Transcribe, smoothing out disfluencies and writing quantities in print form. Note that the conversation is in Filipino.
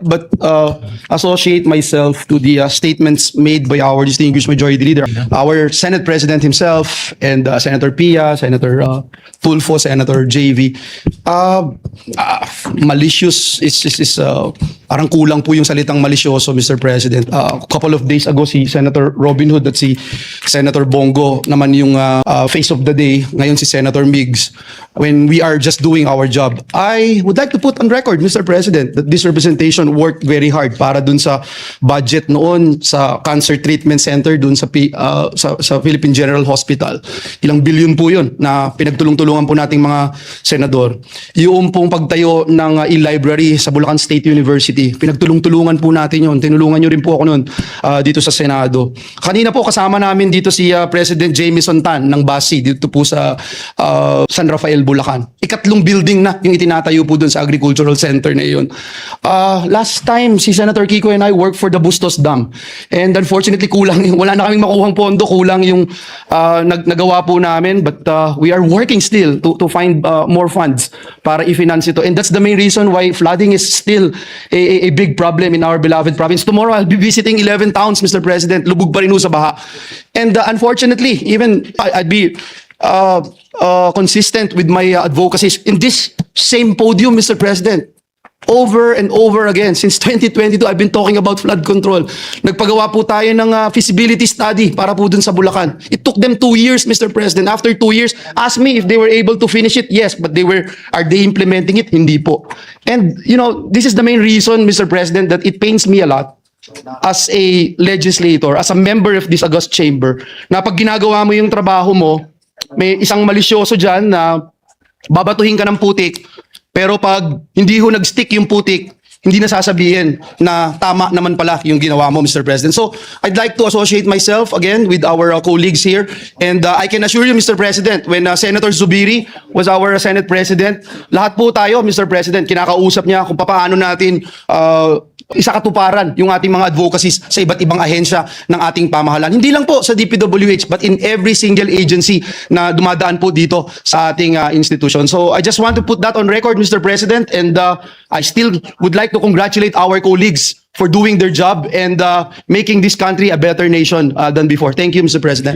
but associate myself to the statements made by our distinguished majority leader, our Senate President himself, and Senator Pia, Senator Tulfo, Senator JV. Malicious is parang kulang po yung salitang malisyoso, Mr. President. A couple of days ago, si Senator Robin Hood at si Senator Bongo naman yung face of the day. Ngayon si Senator Migs. When we are just doing our job, I would like to put on record, Mr. President, that this representation worked very hard para dun sa budget noon sa Cancer Treatment Center dun sa Philippine General Hospital. Ilang bilyon po yun na pinagtulong-tulungan po nating mga senador. Yung pong pagtayo ng e-library sa Bulacan State University, pinagtulong-tulungan po natin yun. Tinulungan nyo rin po ako noon dito sa Senado. Kanina po kasama namin dito si President Jamison Tan ng BASI dito po sa San Rafael, Bulacan. Ikatlong building na yung itinatayo po dun sa Agricultural Center na yun. Last time, si Senator Kiko and I worked for the Bustos Dam. And unfortunately, kulang wala na kaming makuhang pondo, kulang yung nagawa po namin. But we are working still to find more funds para i-finance ito. And that's the main reason why flooding is still a big problem in our beloved province. Tomorrow, I'll be visiting 11 towns, Mr. President. Lubog pa rin sa baha. And unfortunately, even I'd be consistent with my advocacies in this same podium, Mr. President. Over and over again, since 2022, I've been talking about flood control. Nagpagawa po tayo ng feasibility study para po dun sa Bulacan. It took them 2 years, Mr. President. After 2 years, ask me if they were able to finish it. Yes, but are they implementing it? Hindi po. And, this is the main reason, Mr. President, that it pains me a lot as a legislator, as a member of this august chamber, na pag ginagawa mo yung trabaho mo, may isang malisyoso dyan na babatuhin ka ng putik, pero pag hindi ho nag-stick yung putik, hindi na sasabihin na tama naman pala yung ginawa mo, Mr. President. So, I'd like to associate myself again with our colleagues here. And I can assure you, Mr. President, when Senator Zubiri was our Senate President, lahat po tayo, Mr. President, kinakausap niya kung paano natin isakatuparan yung ating mga advocacies sa iba't ibang ahensya ng ating pamahalaan. Hindi lang po sa DPWH, but in every single agency na dumadaan po dito sa ating institution. So I just want to put that on record, Mr. President, and I still would like to congratulate our colleagues for doing their job and making this country a better nation than before. Thank you, Mr. President.